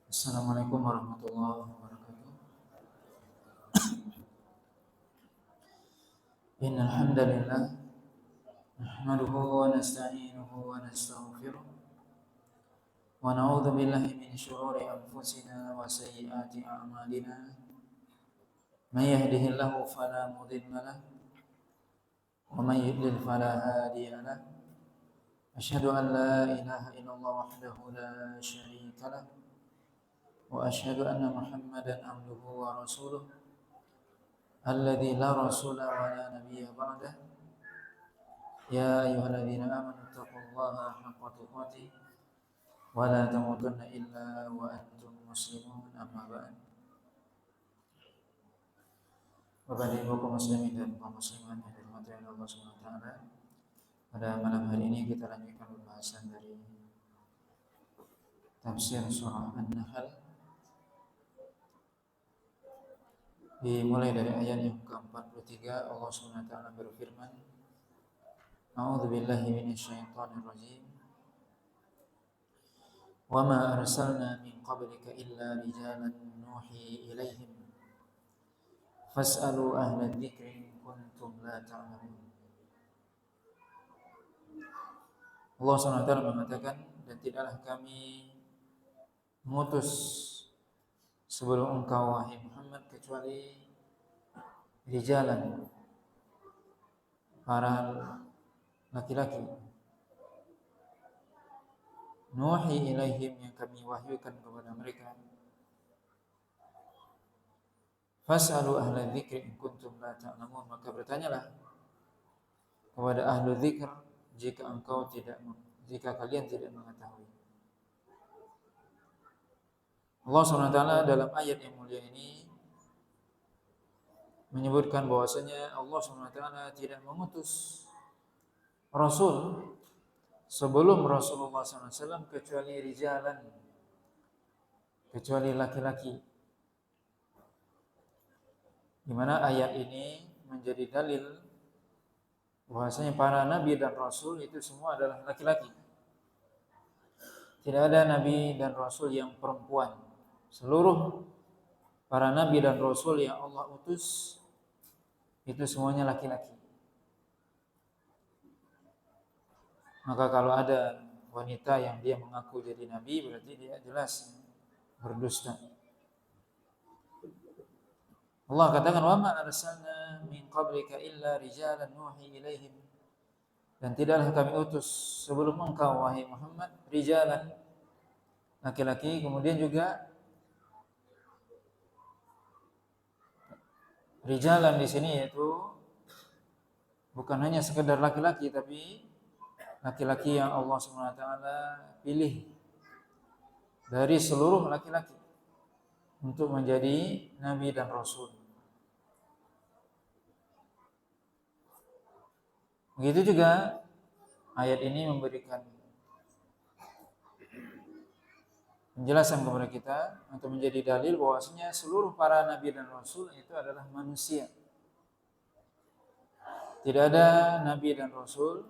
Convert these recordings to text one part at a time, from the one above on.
Assalamualaikum warahmatullahi wabarakatuh. Innal hamdalillah nahmaduhu wa nasta'inuhu wa nastaghfiruh wa na'udzu billahi min shururi anfusina wa sayyiati a'malina. May yahdihillahu fala mudilla lahu wa may yudlil fala hadiya lahu. Asyhadu an la ilaha illallah wahdahu la syarika lahu wa asyhadu anna Muhammadan abduhu wa rasuluh alladzi la rasula wa la nabiyya ba'dah. Ya ayyuhalladzina amanu taqullaha haqqa tuqatih wa la tamutunna illa wa antum muslimun, amma ba'd. Bapak dan Ibu kaum muslimin dan kaum muslimat yang dirahmati Allah Subhanahu wa taala. Pada malam hari ini kita lanjutkan pembahasan dari tafsir surah An-Nahl. Dimulai dari ayat yang ke-43, Allah Subhanahu wa taala berfirman, A'udzu billahi minasyaitonir rajim. Wa ma arsalna min qablika illa rijalan nuhi ilaihim fas'alu ahla dzikri in kuntum la ta'lamun. Allah SWT mengatakan, dan tidaklah kami mengutus sebelum engkau wahai Muhammad kecuali rijalan, para laki-laki, nuhi ilaihim, yang kami wahyukan kepada mereka. Fas'alu ahla dzikri in kuntum la ta'lamun, maka bertanyalah kepada ahlu dzikr jika kalian tidak mengetahui. Allah SWT dalam ayat yang mulia ini menyebutkan bahwasanya Allah SWT tidak mengutus Rasul sebelum Rasulullah SAW kecuali rijalan, kecuali laki-laki. Di mana ayat ini menjadi dalil bahwasanya para nabi dan rasul itu semua adalah laki-laki. Tidak ada nabi dan rasul yang perempuan. Seluruh para nabi dan rasul yang Allah utus itu semuanya laki-laki. Maka kalau ada wanita yang dia mengaku jadi nabi, berarti dia jelas berdusta. Allah katakan, wa ma arsalna min qablika illa rijalan nuhi ilaihim, dan tidaklah kami utus sebelum engkau wahai Muhammad rijalan, laki-laki. Kemudian juga rijalan di sini yaitu bukan hanya sekedar laki-laki, tapi laki-laki yang Allah SWT pilih dari seluruh laki-laki untuk menjadi nabi dan rasul. Begitu juga ayat ini memberikan penjelasan kepada kita untuk menjadi dalil bahwasanya seluruh para nabi dan rasul itu adalah manusia. Tidak ada nabi dan rasul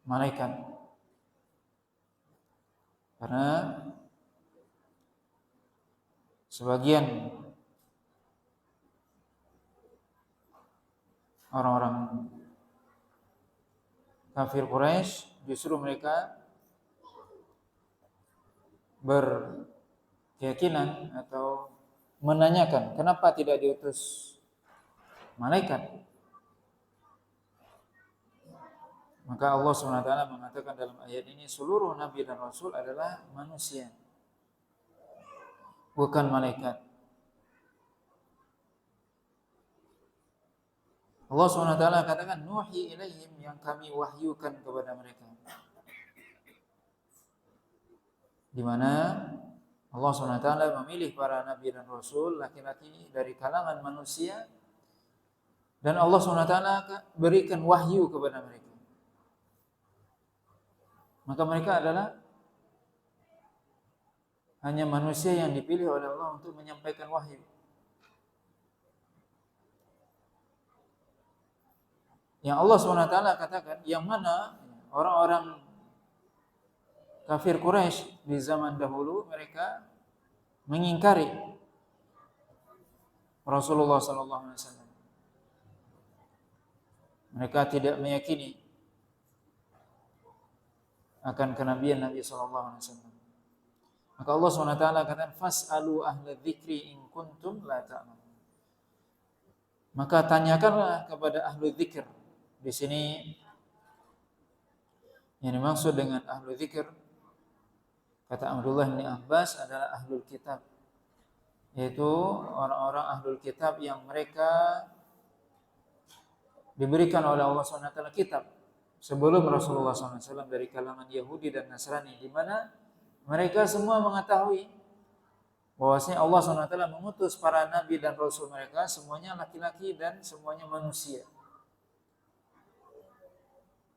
malaikat. Karena sebagian orang-orang kafir Quraisy justru mereka berkeyakinan atau menanyakan kenapa tidak diutus malaikat. Maka Allah SWT mengatakan dalam ayat ini seluruh nabi dan rasul adalah manusia, bukan malaikat. Allah SWT katakan nuhi ilaihim, yang kami wahyukan kepada mereka. Di mana Allah SWT memilih para nabi dan rasul laki-laki dari kalangan manusia, dan Allah SWT berikan wahyu kepada mereka. Maka mereka adalah hanya manusia yang dipilih oleh Allah untuk menyampaikan wahyu. Yang Allah SWT katakan, yang mana orang-orang kafir Quraisy di zaman dahulu mereka mengingkari Rasulullah sallallahu alaihi wasallam. Mereka tidak meyakini akan kenabian Nabi sallallahu alaihi wasallam. Maka Allah SWT katakan fas'alu ahla dzikri in kuntum la ta'lamun. Maka tanyakanlah kepada ahlu dzikir. Di sini yang dimaksud dengan ahlu dzikir kata Abdullah bin Abbas adalah ahlul kitab, yaitu orang-orang ahlul kitab yang mereka diberikan oleh Allah SWT kitab sebelum Rasulullah SAW dari kalangan Yahudi dan Nasrani, di mana mereka semua mengetahui bahwasanya Allah SWT mengutus para nabi dan rasul mereka semuanya laki-laki dan semuanya manusia.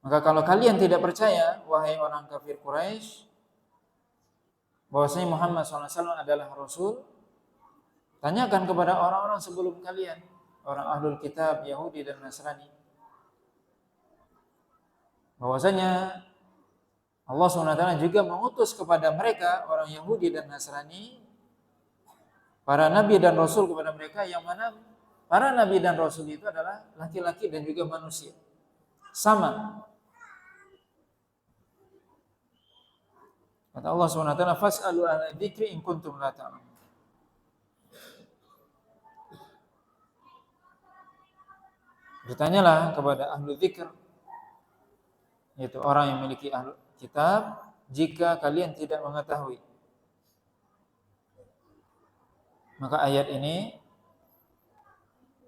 Maka kalau kalian tidak percaya, wahai orang kafir Quraisy, bahwasanya Muhammad SAW adalah rasul, tanyakan kepada orang-orang sebelum kalian, orang ahlul kitab, Yahudi dan Nasrani, bahwasanya Allah SWT juga mengutus kepada mereka, orang Yahudi dan Nasrani, para nabi dan rasul kepada mereka, yang mana para nabi dan rasul itu adalah laki-laki dan juga manusia. Sama. Kata Allah SWT, fas'alu ahla dzikri in kuntum la ta'lamun. Bertanyalah kepada ahlu dzikir, yaitu orang yang memiliki ahlu kitab, jika kalian tidak mengetahui. Maka ayat ini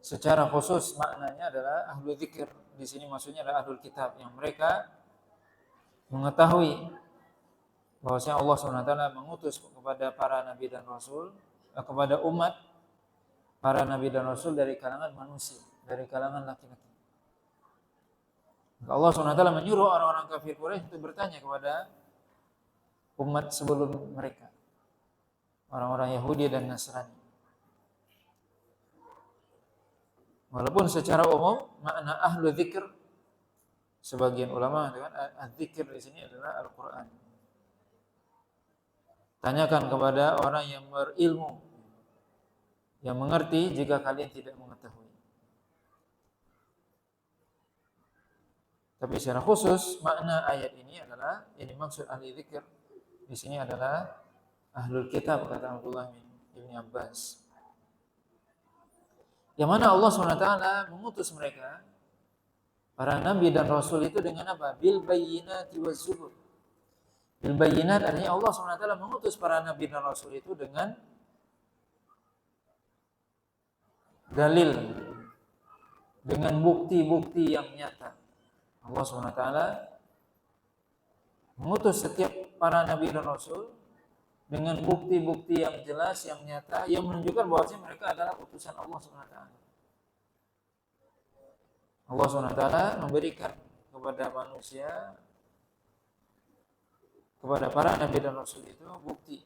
secara khusus maknanya adalah ahlu dzikir. Di sini maksudnya adalah ahlul kitab yang mereka mengetahui bahwasanya Allah SWT mengutus kepada para nabi dan rasul, kepada umat para nabi dan rasul dari kalangan manusia, dari kalangan laki-laki. Allah SWT menyuruh orang-orang kafir Quraisy untuk bertanya kepada umat sebelum mereka, orang-orang Yahudi dan Nasrani. Walaupun secara umum makna ahlu dzikir, sebagian ulama dengan az-zikir di sini adalah Al-Qur'an. Tanyakan kepada orang yang berilmu, yang mengerti jika kalian tidak mengetahui. Tapi secara khusus makna ayat ini adalah yang dimaksud ahli dzikir di sini adalah ahlul kitab, kata Abdullah bin Abbas. Yang mana Allah SWT mengutus mereka, para nabi dan rasul itu dengan apa? Bil bayyinati waz zubur. Bil bayyinat artinya Allah SWT mengutus para nabi dan rasul itu dengan dalil, dengan bukti-bukti yang nyata. Allah SWT mengutus setiap para nabi dan rasul dengan bukti-bukti yang jelas, yang nyata, yang menunjukkan bahwa mereka adalah utusan Allah SWT. Allah SWT memberikan kepada manusia, kepada para nabi dan rasul itu bukti,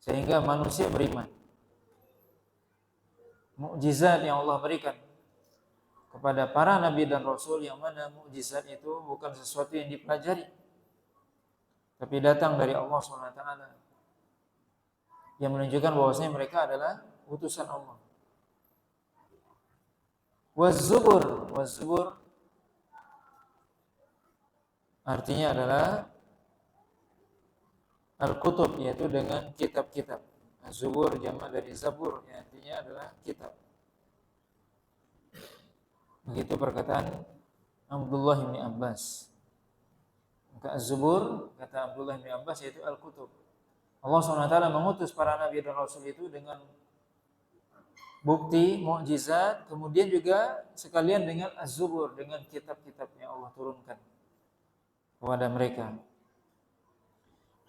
sehingga manusia beriman. Mukjizat yang Allah berikan kepada para nabi dan rasul, yang mana mukjizat itu bukan sesuatu yang dipelajari, tapi datang dari Allah SWT, yang menunjukkan bahwasanya mereka adalah utusan Allah. Waz-zubur, waz-zubur artinya adalah al-kutub, yaitu dengan kitab-kitab. Az-zubur jamak dari zabur, yang artinya adalah kitab. Begitu perkataan Abdullah bin Abbas. Maka az-zubur, kata Abdullah bin Abbas, yaitu al-kutub. Allah SWT mengutus para nabi dan rasul itu dengan bukti, mukjizat, kemudian juga sekalian dengan az-zubur, dengan kitab-kitab yang Allah turunkan kepada mereka.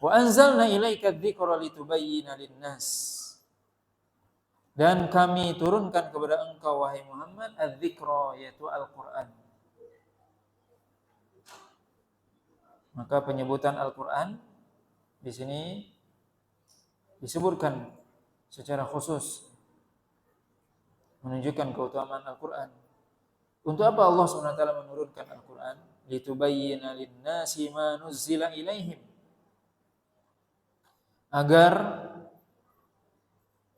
Wa anzalna ilaika dzikra litubayyana lin-nas. Dan kami turunkan kepada engkau wahai Muhammad az-dzikra, yaitu Al-Qur'an. Maka penyebutan Al-Qur'an di sini disebutkan secara khusus menunjukkan keutamaan Al-Qur'an. Untuk apa Allah SWT menurunkan Al-Qur'an? litubayyina lin-nasi ma nuzzila ilaihim, agar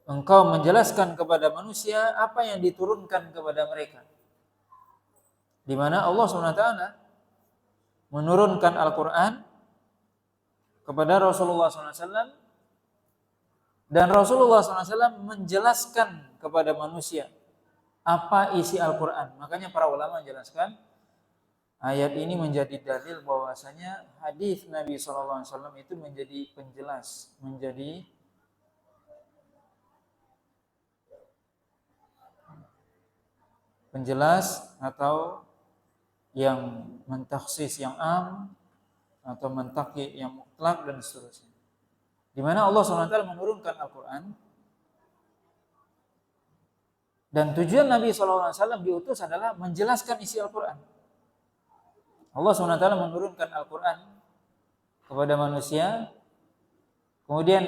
engkau menjelaskan kepada manusia apa yang diturunkan kepada mereka. Di mana Allah SWT menurunkan Al-Quran kepada Rasulullah SAW, dan Rasulullah SAW menjelaskan kepada manusia apa isi Al-Quran. Makanya para ulama menjelaskan ayat ini menjadi dalil bahwasanya hadis Nabi SAW itu menjadi penjelas, menjadi penjelas atau yang mentakhsis yang am atau mentaqi yang mutlak dan seterusnya. Di mana Allah SWT menurunkan Al-Quran, dan tujuan Nabi SAW diutus adalah menjelaskan isi Al-Quran. Allah SWT menurunkan Al-Quran kepada manusia, kemudian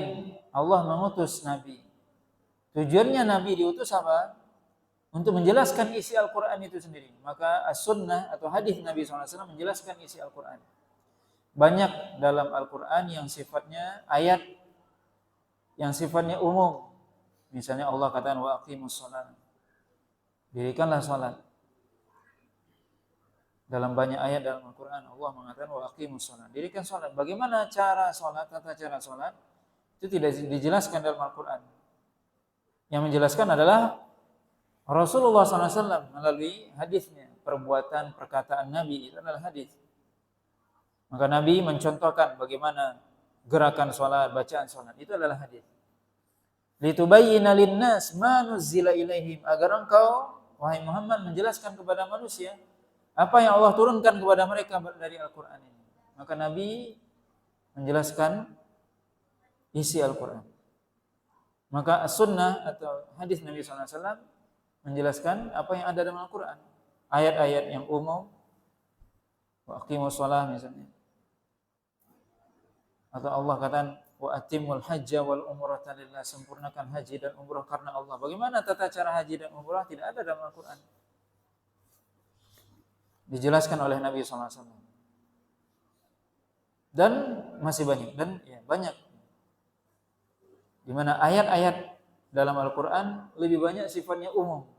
Allah mengutus Nabi. Tujuannya Nabi diutus apa? Untuk menjelaskan isi Al-Quran itu sendiri. Maka as-sunnah atau hadis Nabi SAW menjelaskan isi Al-Quran. Banyak dalam Al-Quran yang sifatnya ayat, yang sifatnya umum. Misalnya Allah katakan wa aqimus shalah, dirikanlah salat. Dalam banyak ayat dalam Al-Quran Allah mengatakan wa aqimus shalah, dirikan salat. Bagaimana cara salat, tata cara salat, itu tidak dijelaskan dalam Al-Quran. Yang menjelaskan adalah Rasulullah SAW melalui hadisnya. Perbuatan, perkataan Nabi itu adalah hadis. Maka Nabi mencontohkan bagaimana gerakan sholat, bacaan sholat. Itu adalah hadis. Litubayyina linnas ma nuzzila ilaihim, agar engkau wahai Muhammad menjelaskan kepada manusia apa yang Allah turunkan kepada mereka dari Al-Quran ini. Maka Nabi menjelaskan isi Al-Quran. Maka sunnah atau hadis Nabi SAW menjelaskan apa yang ada dalam Al-Quran. Ayat-ayat yang umum, wa aqimus shalah misalnya. Atau Allah katakan wa atimul hajja wal umrata lillah, sempurnakan haji dan umrah karena Allah. Bagaimana tata cara haji dan umrah tidak ada dalam Al-Quran. Dijelaskan oleh Nabi SAW. Dan masih banyak, dan ya banyak. Di mana ayat-ayat dalam Al-Quran lebih banyak sifatnya umum.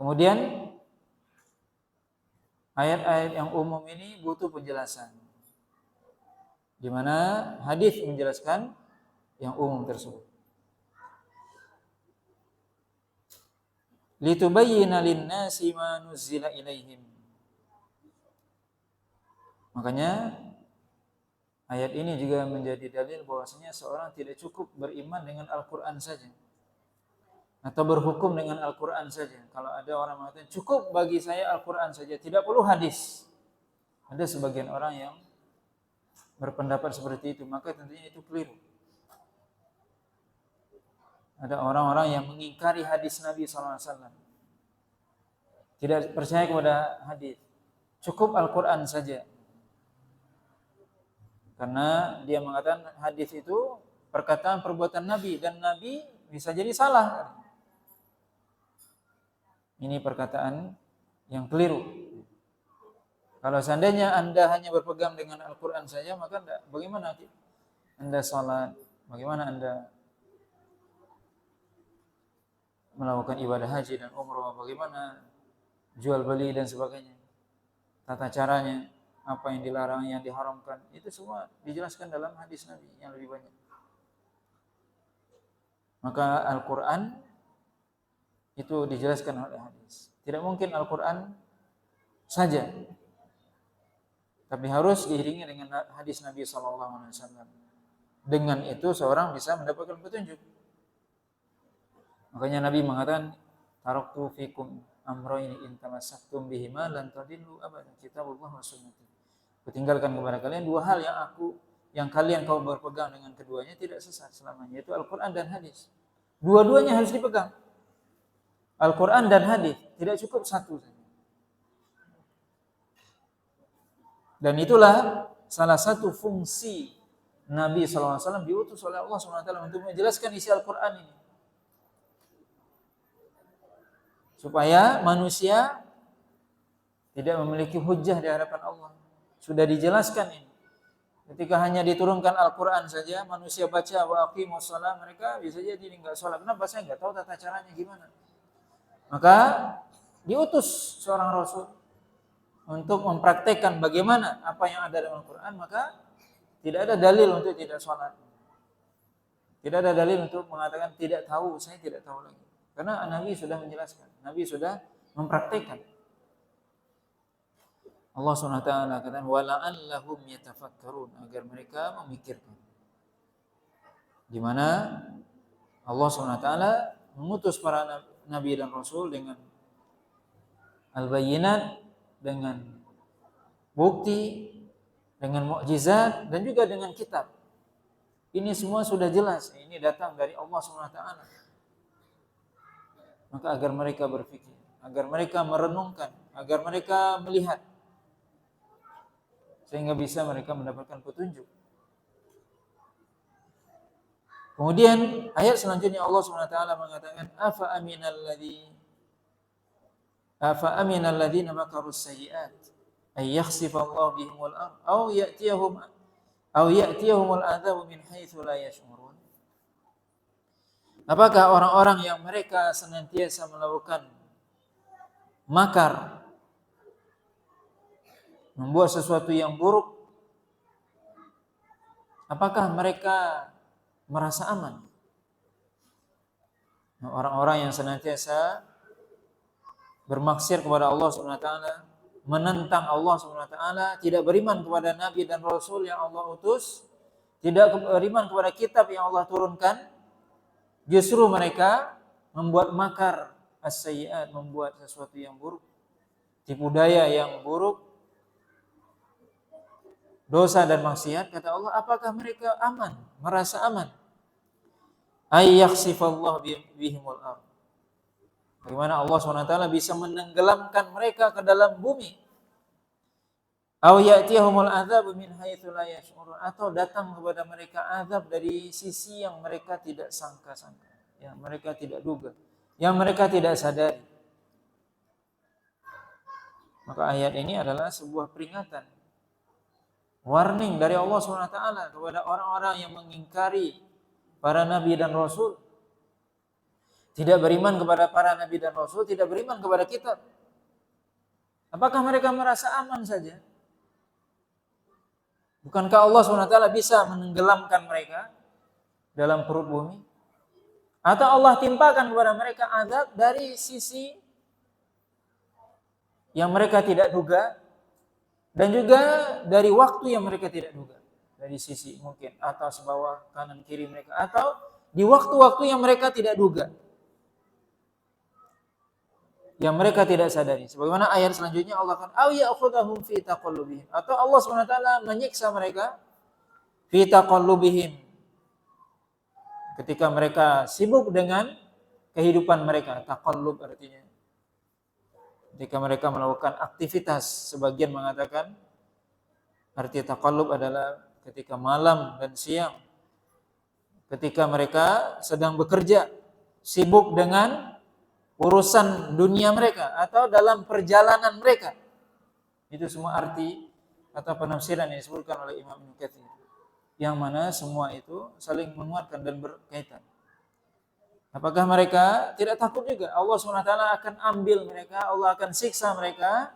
Kemudian ayat-ayat yang umum ini butuh penjelasan. Di mana hadis menjelaskan yang umum tersebut. Litubayyina lin-nasi ma nuzzila ilaihim. Makanya ayat ini juga menjadi dalil bahwasanya seorang tidak cukup beriman dengan Al-Quran saja atau berhukum dengan Al-Quran saja. Kalau ada orang mengatakan cukup bagi saya Al-Quran saja, tidak perlu hadis. Ada sebagian orang yang berpendapat seperti itu, maka tentunya itu keliru. Ada orang-orang yang mengingkari hadis Nabi SAW, tidak percaya kepada hadis, cukup Al-Quran saja. Karena dia mengatakan hadis itu perkataan perbuatan Nabi, dan Nabi bisa jadi salah. Ini perkataan yang keliru. Kalau seandainya Anda hanya berpegang dengan Al-Quran saja, maka bagaimana Anda salat, bagaimana Anda melakukan ibadah haji dan umrah, bagaimana jual beli dan sebagainya, tata caranya, apa yang dilarang, yang diharamkan, itu semua dijelaskan dalam hadis Nabi yang lebih banyak. Maka Al-Quran itu dijelaskan oleh hadis. Tidak mungkin Al-Quran saja, tapi harus diiringi dengan hadis Nabi SAW. Dengan itu seorang bisa mendapatkan petunjuk. Makanya Nabi mengatakan, taraktu fikum amrayni in tamassaktum bihima lan tadillu abadan, kitabullah wa sunnati. Kutinggalkan kepada kalian dua hal yang kalian kau berpegang dengan keduanya tidak sesat selamanya, yaitu Al-Quran dan hadis. Dua-duanya harus dipegang. Al-Quran dan hadis, tidak cukup satu saja. Dan itulah salah satu fungsi Nabi SAW diutus oleh Allah SWT untuk menjelaskan isi Al-Quran ini. Supaya manusia tidak memiliki hujjah di hadapan Allah. Sudah dijelaskan ini. Ketika hanya diturunkan Al-Quran saja, manusia baca wa aqimus shalah, mereka bisa jadi enggak sholat. Kenapa? Saya enggak tahu tata caranya gimana. Maka diutus seorang Rasul untuk mempraktekkan bagaimana apa yang ada dalam Al-Quran, maka tidak ada dalil untuk tidak sholat. Tidak ada dalil untuk mengatakan tidak tahu, saya tidak tahu lagi. Karena Nabi sudah menjelaskan, Nabi sudah mempraktekkan. Allah SWT katakan wala'allahum yatafakkarun, agar mereka memikirkan. Di mana Allah SWT mengutus para nabi dan rasul dengan al-bayyinat, dengan bukti, dengan mukjizat, dan juga dengan kitab. Ini semua sudah jelas, ini datang dari Allah SWT. Maka agar mereka berpikir, agar mereka merenungkan, agar mereka melihat, sehingga bisa mereka mendapatkan petunjuk. Kemudian ayat selanjutnya Allah SWT mengatakan afa aminal ladzina makarus sayyi'at ay yakhsifallahu bihimul ardh aw ya'tiyahumul adzabu min haitsu la yash'urun. Apakah orang-orang yang mereka senantiasa melakukan makar, membuat sesuatu yang buruk, apakah mereka merasa aman? Orang-orang yang senantiasa bermaksiat kepada Allah SWT, menentang Allah SWT, tidak beriman kepada Nabi dan Rasul yang Allah utus, tidak beriman kepada kitab yang Allah turunkan, justru mereka membuat makar as-sayyi'at, membuat sesuatu yang buruk, tipu daya yang buruk, dosa dan maksiat. Kata Allah, apakah mereka aman, merasa aman? Ay yakhsifallahu bihimul ardh, bagaimana Allah SWT bisa menenggelamkan mereka ke dalam bumi. Aw ya'tiyahumul adzabu min haitsu la yash'urun, atau datang kepada mereka azab dari sisi yang mereka tidak sangka-sangka, yang mereka tidak duga, yang mereka tidak sadari. Maka ayat ini adalah sebuah peringatan, warning dari Allah SWT kepada orang-orang yang mengingkari para nabi dan rasul, tidak beriman kepada para nabi dan rasul, tidak beriman kepada kitab. Apakah mereka merasa aman saja? Bukankah Allah SWT bisa menenggelamkan mereka dalam perut bumi? Atau Allah timpakan kepada mereka azab dari sisi yang mereka tidak duga, dan juga dari waktu yang mereka tidak duga. Dari sisi mungkin atas, bawah, kanan, kiri mereka, atau di waktu-waktu yang mereka tidak duga, yang mereka tidak sadari. Sebagaimana ayat selanjutnya Allah akan aw ya'khudhahum fi taqallubihim, atau Allah SWT menyiksa mereka fi taqallubihim, ketika mereka sibuk dengan kehidupan mereka. Taqallub artinya ketika mereka melakukan aktivitas. Sebagian mengatakan arti taqallub adalah ketika malam dan siang, ketika mereka sedang bekerja, sibuk dengan urusan dunia mereka, atau dalam perjalanan mereka. Itu semua arti atau penafsiran yang disebutkan oleh Imam Ibnu Katsir, yang mana semua itu saling menguatkan dan berkaitan. Apakah mereka tidak takut juga Allah SWT akan ambil mereka, Allah akan siksa mereka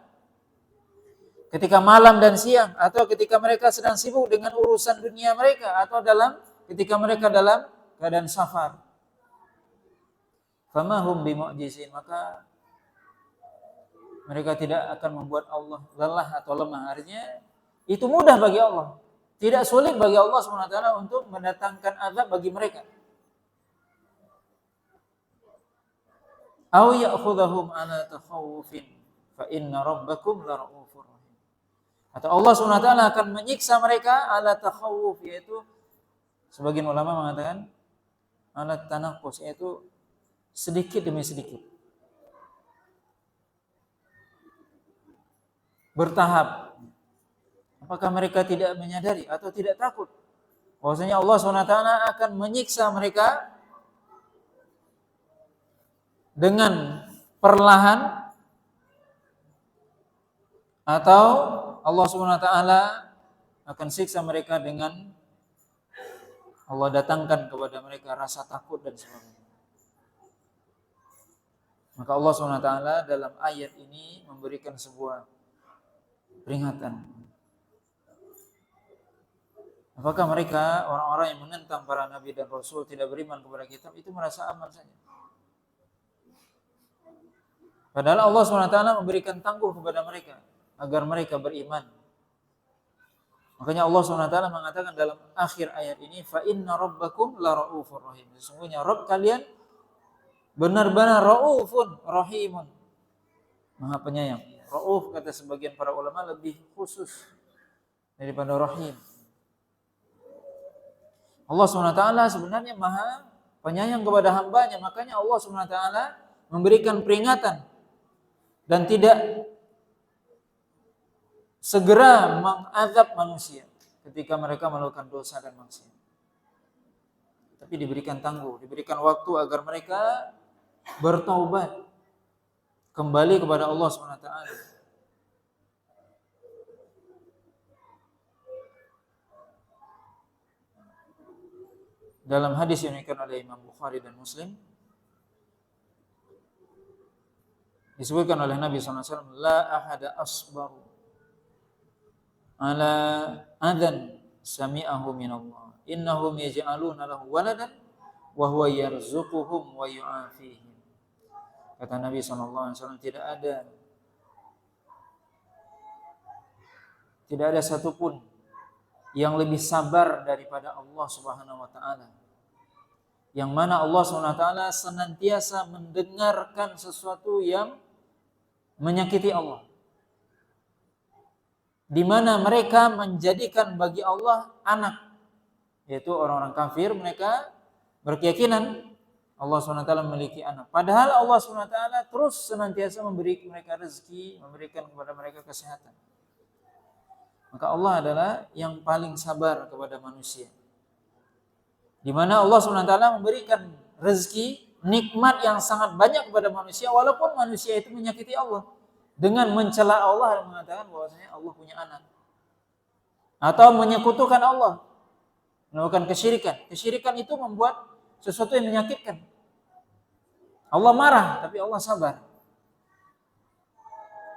ketika malam dan siang, atau ketika mereka sedang sibuk dengan urusan dunia mereka, atau ketika mereka dalam keadaan safar? Famahum bimu'jizin, maka mereka tidak akan membuat Allah lelah atau lemah. Artinya itu mudah bagi Allah, tidak sulit bagi Allah SWT untuk mendatangkan azab bagi mereka. Aw ya'khudhahum ala takhawufin fa inna rabbakum lara'ufur rahim, atau Allah SWT akan menyiksa mereka ala takhawuf, yaitu sebagian ulama mengatakan ala tanaqqus, yaitu sedikit demi sedikit, bertahap. Apakah mereka tidak menyadari atau tidak takut bahwasanya Allah SWT akan menyiksa mereka dengan perlahan, atau Allah Subhanahu wa taala akan siksa mereka dengan Allah datangkan kepada mereka rasa takut dan sebagainya. Maka Allah Subhanahu wa taala dalam ayat ini memberikan sebuah peringatan. Apakah mereka orang-orang yang menentang para nabi dan rasul, tidak beriman kepada kitab, itu merasa aman saja? Padahal Allah Subhanahu wa taala memberikan tangguh kepada mereka agar mereka beriman. Makanya Allah Subhanahu wa taala mengatakan dalam akhir ayat ini, fa inna rabbakum la raufur rahim. Sesungguhnya Rabb kalian benar-benar raufun rahimun, Maha penyayang. Rauf kata sebagian para ulama lebih khusus daripada rahim. Allah Subhanahu wa taala sebenarnya Maha penyayang kepada hambanya, makanya Allah Subhanahu wa taala memberikan peringatan dan tidak segera mengazab manusia ketika mereka melakukan dosa dan maksiat. Tapi diberikan tangguh, diberikan waktu agar mereka bertaubat, kembali kepada Allah Subhanahu wa taala. Dalam hadis yang diriwayatkan oleh Imam Bukhari dan Muslim, disebutkan oleh Nabi SAW, la ahada asbaru ala adhan sami'ahu minallah innahum yaj'aluna lahu waladan wa huwa yarzuquhum wa yu'afihim. Kata Nabi SAW, tidak ada satupun yang lebih sabar daripada Allah Subhanahu wa taala, yang mana Allah Subhanahu wa taala senantiasa mendengarkan sesuatu yang menyakiti Allah, di mana mereka menjadikan bagi Allah anak, yaitu orang-orang kafir. Mereka berkeyakinan Allah SWT memiliki anak, padahal Allah SWT terus senantiasa memberi mereka rezeki, memberikan kepada mereka kesehatan. Maka Allah adalah yang paling sabar kepada manusia, di mana Allah SWT memberikan rezeki, nikmat yang sangat banyak kepada manusia, walaupun manusia itu menyakiti Allah dengan mencela Allah dan mengatakan bahwasanya Allah punya anak, atau menyekutukan Allah, melakukan kesyirikan. Kesyirikan itu membuat sesuatu yang menyakitkan. Allah marah, tapi Allah sabar.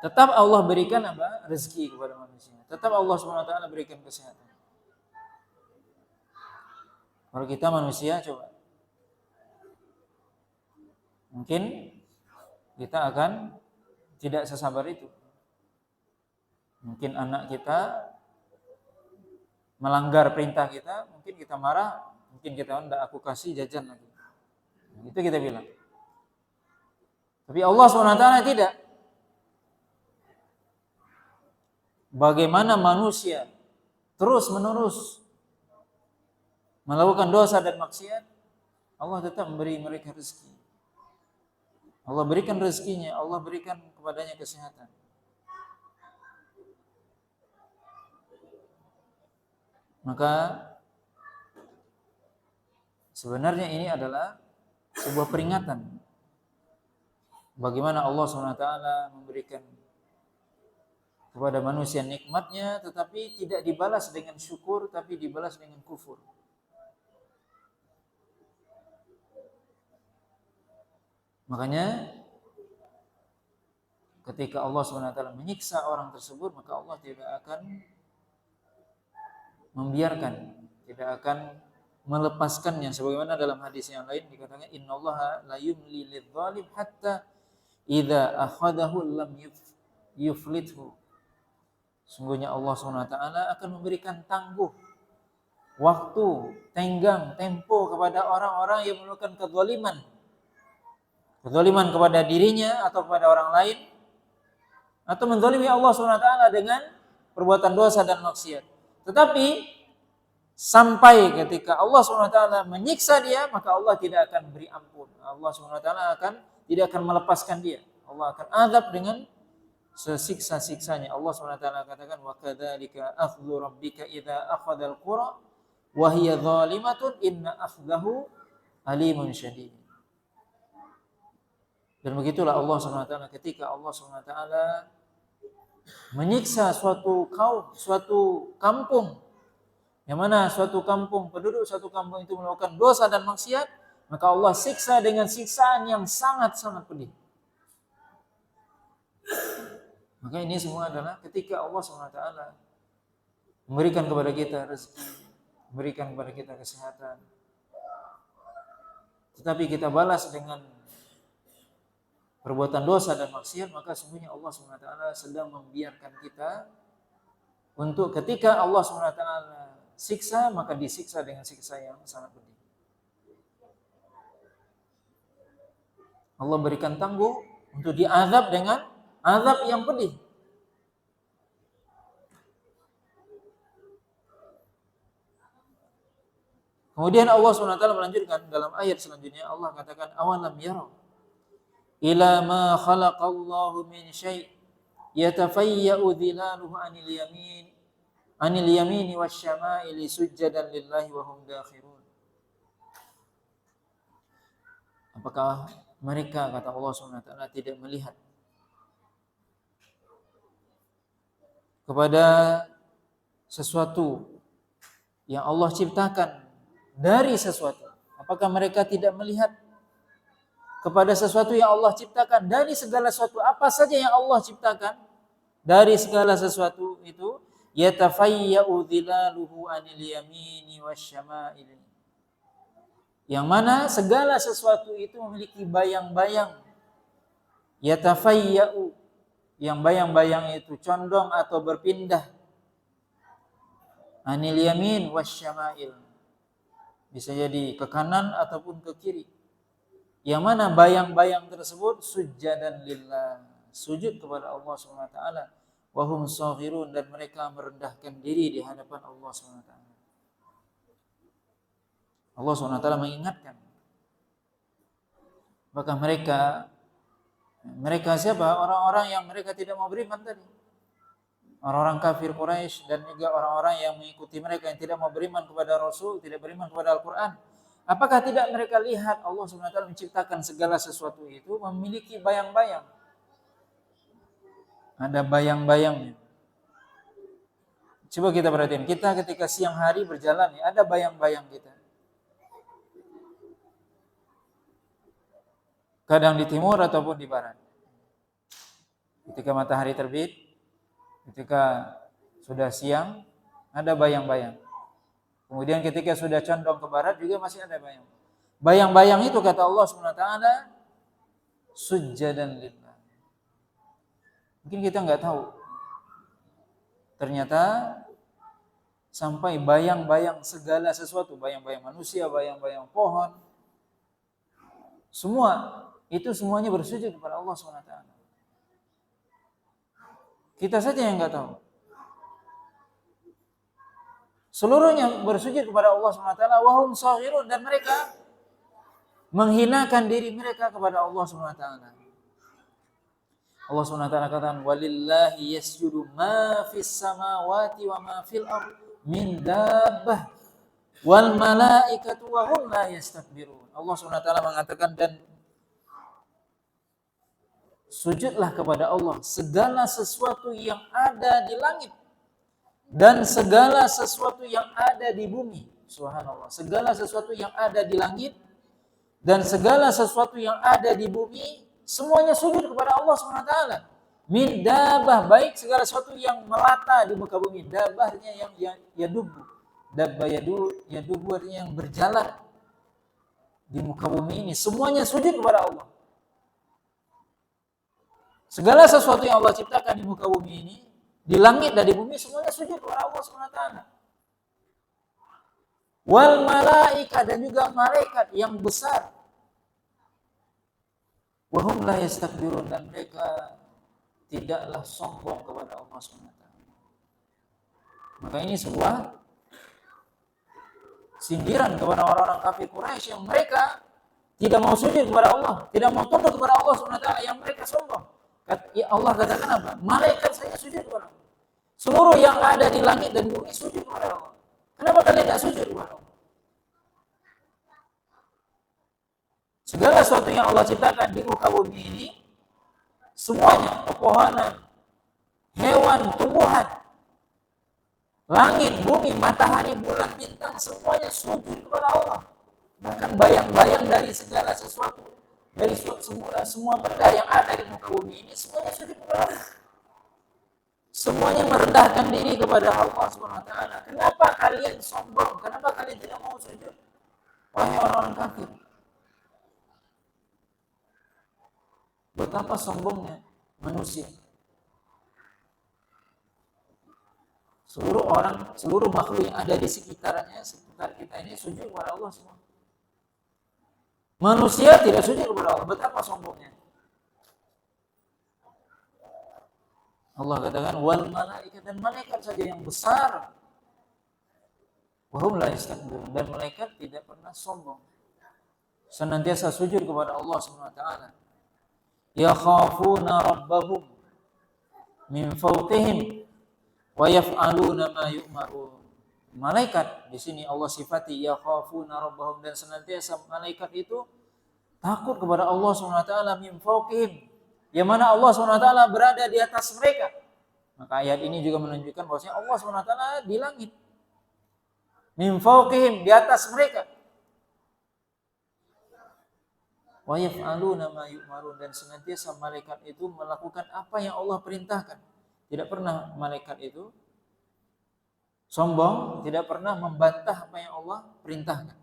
Tetap Allah berikan apa? Rezeki kepada manusia. Tetap Allah SWT berikan kesehatan. Kalau kita manusia, coba, mungkin kita akan tidak sesabar itu. Mungkin anak kita melanggar perintah kita, mungkin kita marah, mungkin kita hendak aku kasih jajan lagi. Itu kita bilang. Tapi Allah SWT tidak. Bagaimana manusia terus-menerus melakukan dosa dan maksiat, Allah tetap memberi mereka rezeki. Allah berikan rezekinya, Allah berikan kepadanya kesehatan. Maka sebenarnya ini adalah sebuah peringatan bagaimana Allah SWT memberikan kepada manusia nikmatnya, tetapi tidak dibalas dengan syukur, tapi dibalas dengan kufur. Makanya ketika Allah SWT menyiksa orang tersebut, maka Allah tidak akan membiarkan, tidak akan melepaskannya. Sebagaimana dalam hadis yang lain dikatakan, innallaha la yumli lidzalim hatta idza akhadahu lam yuflithu. Sungguhnya Allah SWT akan memberikan tangguh, waktu, tenggang, tempo kepada orang-orang yang melakukan kezaliman. Kezaliman kepada dirinya atau kepada orang lain, atau menzalimi Allah SWT dengan perbuatan dosa dan maksiat. Tetapi sampai ketika Allah SWT menyiksa dia, maka Allah tidak akan beri ampun. Allah SWT tidak akan melepaskan dia. Allah akan azab dengan sesiksa-siksanya. Allah SWT katakan, wa kadzalika akhdhu rabbika idza akhadhal qura wa hiya zalimatun inna akhdahu alimun syadid. Dan begitulah Allah SWT ketika Allah SWT menyiksa suatu kaum, suatu kampung, yang mana suatu kampung, penduduk suatu kampung itu melakukan dosa dan maksiat, maka Allah siksa dengan siksaan yang sangat-sangat pedih. Maka ini semua adalah ketika Allah SWT memberikan kepada kita rezeki, memberikan kepada kita kesehatan, tetapi kita balas dengan perbuatan dosa dan maksiat, maka sesungguhnya Allah SWT sedang membiarkan kita untuk ketika Allah SWT siksa, maka disiksa dengan siksa yang sangat pedih. Allah berikan tangguh untuk diazab dengan azab yang pedih. Kemudian Allah SWT melanjutkan dalam ayat selanjutnya, Allah katakan, awalam yaraw ila ma khalaqallahu min syai' yatafayya'u dhilaluhu anil yamini wasyama'ili sujjadan lillahi wa hum dakhirun. Apakah mereka, kata Allah SWT, tidak melihat kepada sesuatu yang Allah ciptakan dari sesuatu? Apakah mereka tidak melihat kepada sesuatu yang Allah ciptakan dari segala sesuatu? Apa saja yang Allah ciptakan dari segala sesuatu itu, yatafayya'u dhilaluhu anil yamini wasyama'ili, yang mana segala sesuatu itu memiliki bayang-bayang. Yatafayya'u, yang bayang-bayang itu condong atau berpindah. Anil yamin wasyama'il, bisa jadi ke kanan ataupun ke kiri. Yang mana bayang-bayang tersebut sujjadan lillah, sujud kepada Allah SWT. Wa hum saghirun, dan mereka merendahkan diri di hadapan Allah SWT. Allah SWT mengingatkan. Maka mereka siapa? Orang-orang yang mereka tidak mau beriman tadi. Orang-orang kafir Quraisy dan juga orang-orang yang mengikuti mereka, yang tidak mau beriman kepada Rasul, tidak beriman kepada Al-Quran. Apakah tidak mereka lihat Allah SWT menciptakan segala sesuatu itu memiliki bayang-bayang? Ada bayang-bayangnya. Coba kita perhatikan, kita ketika siang hari berjalan, ada bayang-bayang kita. Kadang di timur ataupun di barat. Ketika matahari terbit, ketika sudah siang, ada bayang-bayang. Kemudian ketika sudah condong ke barat juga masih ada bayang. Bayang-bayang itu, kata Allah SWT, sujjadan lillah. Mungkin kita nggak tahu. Ternyata sampai bayang-bayang segala sesuatu, bayang-bayang manusia, bayang-bayang pohon, semuanya bersujud kepada Allah SWT. Kita saja yang nggak tahu. Seluruhnya bersujud kepada Allah SWT. Wahum saghirun, dan mereka menghinakan diri mereka kepada Allah SWT. Allah SWT katakan, walillahi yasjudu ma fis samawati wa ma fil ard min dabbah wal malaikatu wa hum la yastakbirun. Allah SWT mengatakan, dan sujudlah kepada Allah segala sesuatu yang ada di langit dan segala sesuatu yang ada di bumi. Subhanallah. Segala sesuatu yang ada di langit dan segala sesuatu yang ada di bumi, semuanya sujud kepada Allah SWT. Min dabah, baik segala sesuatu yang melata di muka bumi. Dabahnya yang yadubu. Dabah yadubu artinya yang berjalan di muka bumi ini. Semuanya sujud kepada Allah. Segala sesuatu yang Allah ciptakan di muka bumi ini, di langit dan di bumi, semuanya sujud kepada Allah SWT. Wal malaika, dan juga malaikat yang besar. Wa hum la yastakbirun, dan mereka tidaklah sombong kepada Allah SWT. Maka ini sebuah sindiran kepada orang-orang kafir Quraisy yang mereka tidak mau sujud kepada Allah, tidak mau tunduk kepada Allah SWT, yang mereka sombong. Ya Allah katakan apa? Malaikat saya sujud kepada Allah. Seluruh yang ada di langit dan bumi sujud kepada Allah. Kenapa kalian tidak sujud kepada Allah? Segala sesuatu yang Allah ciptakan di muka bumi ini, semuanya, pepohonan, hewan, tumbuhan, langit, bumi, matahari, bulan, bintang, semuanya sujud kepada Allah. Bahkan bayang-bayang dari segala sesuatu, dari semua benda yang ada di muka bumi ini, semuanya sujud kepada Allah. Semuanya merendahkan diri kepada Allah SWT. Kenapa kalian sombong? Kenapa kalian tidak mau sujud? Wahai orang-orang kafir. Betapa sombongnya manusia. Seluruh makhluk yang ada di sekitar kita ini sujud kepada Allah semua. Manusia tidak sujud kepada Allah. Betapa sombongnya. Allah katakan wal malaikat, dan malaikat saja yang besar. Wahum la yastakbirun, dan malaikat tidak pernah sombong. Senantiasa sujud kepada Allah SWT. Yakhafuna rabbahum min fawqihim wa yaf'aluna ma yu'marun. Malaikat di sini Allah sifati yakhafuna rabbahum, dan senantiasa malaikat itu takut kepada Allah SWT min fawqihim, yang mana Allah SWT berada di atas mereka. Maka ayat ini juga menunjukkan bahwasanya Allah SWT di langit. Min fawqihim, di atas mereka. Wa yaf'aluna ma yu'marun, dan senantiasa malaikat itu melakukan apa yang Allah perintahkan. Tidak pernah malaikat itu sombong, tidak pernah membantah apa yang Allah perintahkan.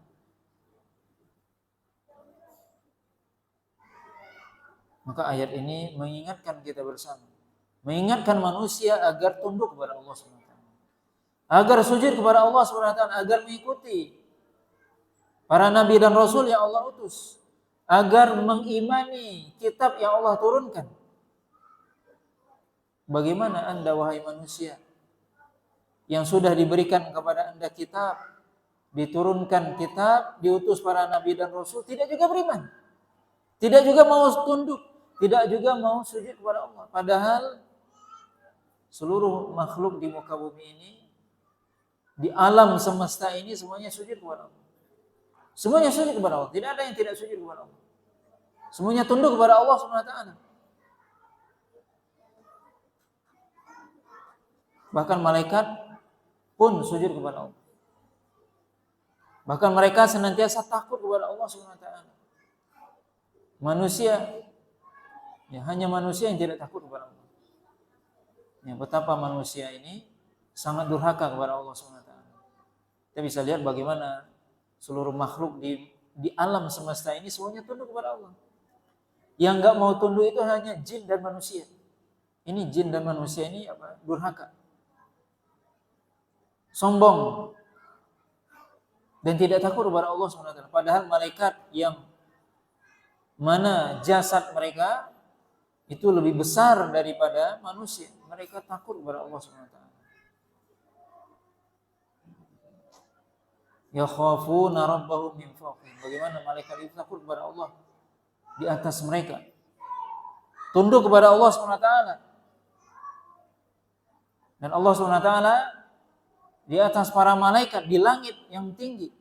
Maka ayat ini mengingatkan kita bersama, mengingatkan manusia agar tunduk kepada Allah SWT, agar sujud kepada Allah SWT, agar mengikuti para nabi dan rasul yang Allah utus, agar mengimani kitab yang Allah turunkan. Bagaimana Anda wahai manusia yang sudah diberikan kepada Anda kitab, diturunkan kitab, diutus para nabi dan rasul, tidak juga beriman, tidak juga mau tunduk, tidak juga mau sujud kepada Allah. Padahal seluruh makhluk di muka bumi ini, di alam semesta ini, semuanya sujud kepada Allah. Semuanya sujud kepada Allah. Tidak ada yang tidak sujud kepada Allah. Semuanya tunduk kepada Allah SWT. Bahkan malaikat pun sujud kepada Allah. Bahkan mereka senantiasa takut kepada Allah SWT. Manusia, ya hanya manusia yang tidak takut kepada Allah. Ya, betapa manusia ini sangat durhaka kepada Allah SWT. Kita bisa lihat bagaimana seluruh makhluk di alam semesta ini semuanya tunduk kepada Allah. Yang enggak mau tunduk itu hanya jin dan manusia. Ini jin dan manusia ini apa? Durhaka, sombong, dan tidak takut kepada Allah SWT. Padahal malaikat yang mana jasad mereka itu lebih besar daripada manusia, mereka takut kepada Allah SWT. Yakhafuna rabbahum min fawqihim. Bagaimana malaikat itu takut kepada Allah di atas mereka, tunduk kepada Allah SWT. Dan Allah SWT di atas para malaikat di langit yang tinggi.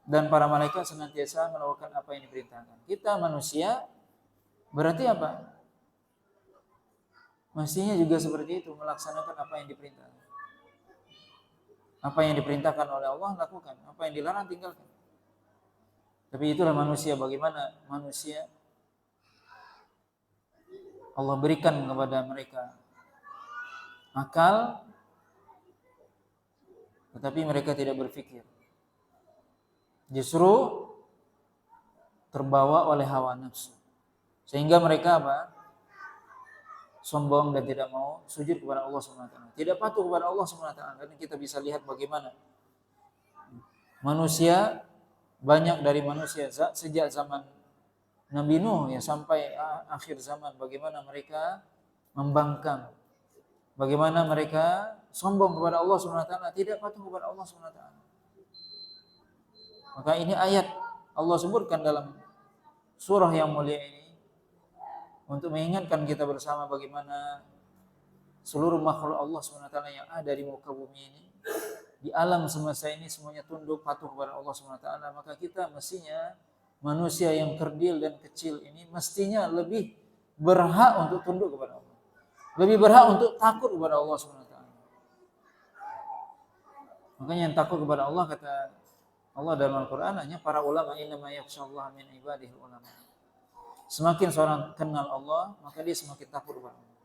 Dan para malaikat senantiasa melakukan apa yang diperintahkan. Kita manusia berarti apa? Mestinya juga seperti itu, melaksanakan apa yang diperintahkan. Apa yang diperintahkan oleh Allah lakukan, apa yang dilarang tinggalkan. Tapi itulah manusia, bagaimana manusia Allah berikan kepada mereka akal, tetapi mereka tidak berpikir. Justru terbawa oleh hawa nafsu. Sehingga mereka apa? Sombong dan tidak mau sujud kepada Allah SWT. Tidak patuh kepada Allah SWT. Dan kita bisa lihat bagaimana manusia, banyak dari manusia sejak zaman Nabi Nuh ya sampai akhir zaman, bagaimana mereka membangkang, bagaimana mereka sombong kepada Allah SWT, tidak patuh kepada Allah SWT. Maka ini ayat Allah sebutkan dalam surah yang mulia ini untuk mengingatkan kita bersama bagaimana seluruh makhluk Allah SWT yang ada di muka bumi ini, di alam semesta ini, semuanya tunduk patuh kepada Allah SWT. Maka kita mestinya, manusia yang kerdil dan kecil ini mestinya lebih berhak untuk tunduk kepada Allah. lebih berhak untuk takut kepada Allah Subhanahu wa taala. Makanya yang takut kepada Allah, kata Allah dalam Al-Qur'an, hanya para ulama, innama yakhsyallaha min ibadihi ulama. Semakin seorang kenal Allah, maka dia semakin takut kepada Allah.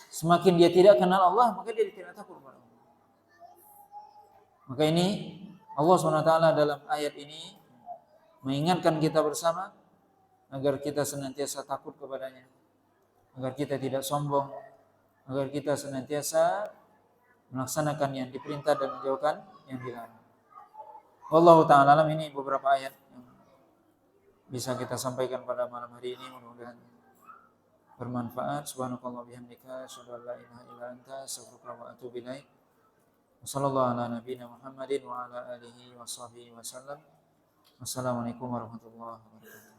Semakin dia tidak kenal Allah, maka dia tidak takut kepada Allah. Maka ini Allah SWT dalam ayat ini mengingatkan kita bersama agar kita senantiasa takut kepadanya, agar kita tidak sombong, agar kita senantiasa melaksanakan yang diperintah dan menjauhkan yang dilarang. Wallahu ta'ala alam. Ini beberapa ayat yang bisa kita sampaikan pada malam hari ini, mudah-mudahan bermanfaat. Subhanakallah bihamdika asyhadu an la ilaha illa anta astaghfiruka wa atubu ilaik. Wassallallahu ala nabiyyina Muhammadin wa ala alihi wa sahbihi wasallam. Wassalamualaikum warahmatullahi wabarakatuh.